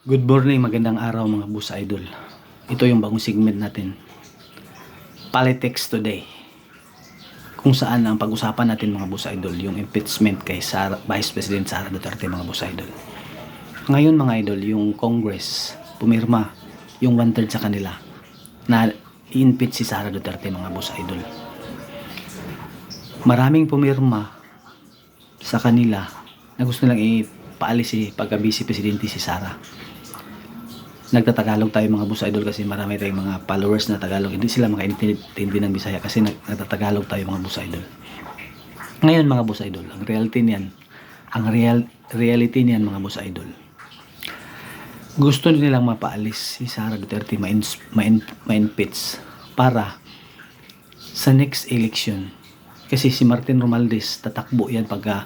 Good morning, magandang araw mga boss idol. Ito yung bagong segment natin. Politics Today. Kung saan ang pag-usapan natin mga boss idol, yung impeachment kay Vice President Sara Duterte mga boss idol. Ngayon mga idol, yung Congress pumirma yung 1/3 sa kanila na i-impeach si Sara Duterte mga boss idol. Maraming pumirma sa kanila na gusto nilang ipaalis si pagka-vice presidente si Sara. Nagtatagalog tayo mga boss idol kasi marami tayong mga followers na Tagalog. Hindi sila makaintindi ng Bisaya kasi nagtatagalog tayo mga boss idol. Ngayon mga boss idol, ang reality niyan mga boss idol. Gusto nilang mapaalis si Sara Duterte ma-impeach para sa next election. Kasi si Martin Romualdez tatakbo yan pagka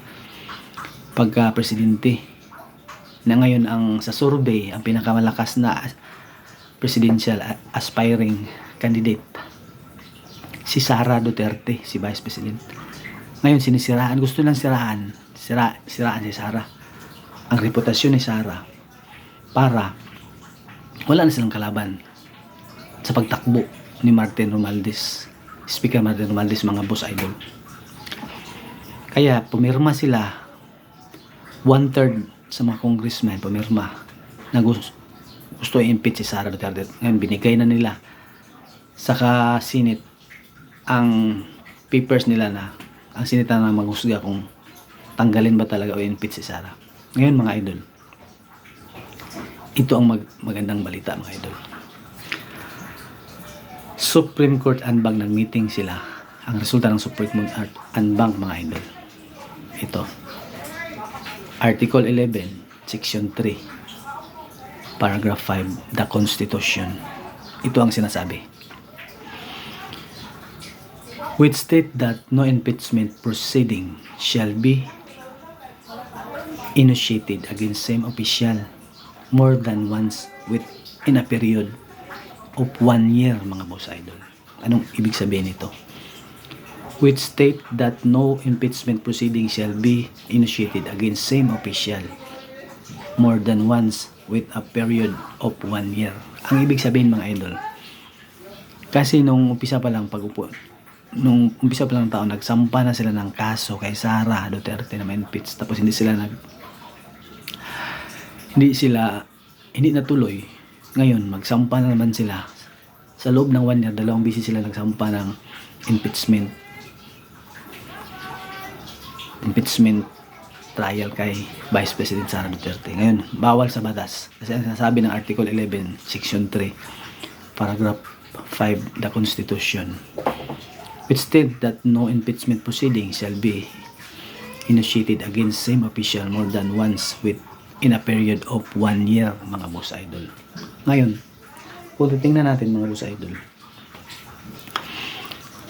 presidente. Na ngayon ang sa survey ang pinakamalakas na presidential aspiring candidate si Sara Duterte, si Vice President. Ngayon sinisiraan, gusto lang siraan si Sara, ang reputasyon ni Sara, para wala na silang kalaban sa pagtakbo ni Martin Romualdez, Speaker Martin Romualdez mga boss idol. Kaya pumirma sila 1/3 sa mga congressmen pumirma na gusto i-impeach si Sara Duterte. Ngayon binigay na nila sa Senate ang papers nila na ang Senate na maghusga kung tanggalin ba talaga o i-impeach si Sara. Ngayon mga idol, ito ang magandang balita mga idol. Supreme Court unbang nag-meeting sila. Ang resulta ng Supreme Court unbang mga idol, ito Article 11, Section 3, Paragraph 5, the Constitution. Ito ang sinasabi. Which state that no impeachment proceeding shall be initiated against same official more than once within a period of 1 year, mga boss idol. Anong ibig sabihin nito? Which state that no impeachment proceeding shall be initiated against same official more than once with a period of 1 year. Ang ibig sabihin mga idol, kasi nung umpisa pa lang ng taon, nagsampa na sila ng kaso kay Sara Duterte na ma-impeach, tapos hindi natuloy. Ngayon magsampa na naman sila sa loob ng 1 year, 2 beses sila nagsampa ng impeachment trial kay Vice President Sara Duterte. Ngayon, bawal sa batas. Kasi ang sinasabi ng Article 11, Section 3, Paragraph 5, the Constitution, which state that no impeachment proceeding shall be initiated against same official more than once in a period of 1 year, mga boss idol. Ngayon, kung titingnan natin mga boss idol,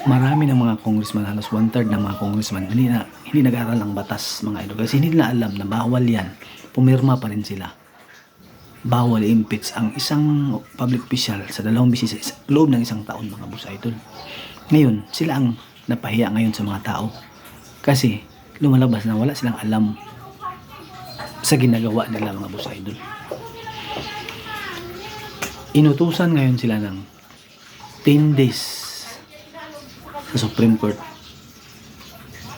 marami ng mga congressman, halos 1/3 ng mga congressman hindi nag-aaral ng batas mga idol, kasi hindi na alam na bawal yan. Pumirma pa rin sila. Bawal i-impeach ang isang public official sa 2 beses sa loob ng 1 taon mga boss idol. Ngayon, sila ang napahiya ngayon sa mga tao kasi lumalabas na wala silang alam sa ginagawa nila mga boss idol. Inutusan ngayon sila ng 10 days sa Supreme Court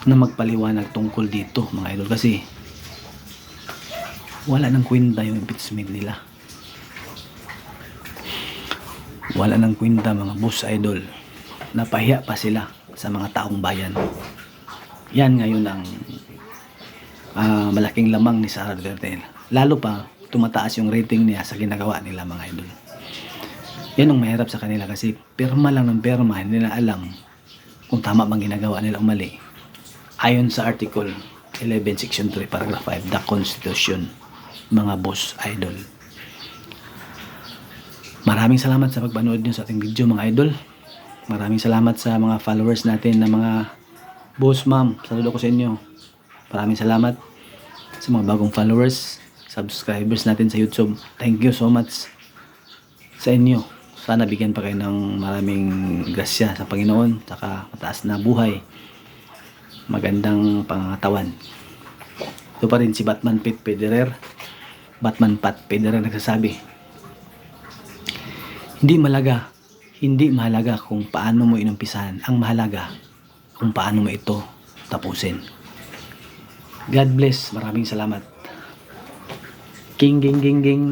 na magpaliwanag tungkol dito mga idol, kasi wala nang kwenta yung impeachment nila. Wala nang kwenta mga boss idol. Napahiya pa sila sa mga taong bayan. Yan ngayon ang malaking lamang ni Sara Duterte. Lalo pa tumataas yung rating niya sa ginagawa nila mga idol. Yan ang mahirap sa kanila kasi pirma lang ng pirma, hindi nila alam kung tama bang ginagawa nila o mali. Ayon sa Article 11, Section 3, Paragraph 5, the Constitution, mga boss idol. Maraming salamat sa pagpanood nyo sa ating video mga idol. Maraming salamat sa mga followers natin na mga boss ma'am. Saludo ko sa inyo. Maraming salamat sa mga bagong followers, subscribers natin sa YouTube. Thank you so much sa inyo. Sana bigyan pa kayo ng maraming grasya sa Panginoon, saka mataas na buhay, magandang pangangatawan. Ito pa rin si Batman Pete Pederer, Batman Pat Pedro nagsasabi, hindi mahalaga kung paano mo inumpisahan. Ang mahalaga kung paano mo ito tapusin. God bless. Maraming salamat. King, ging, ging, ging.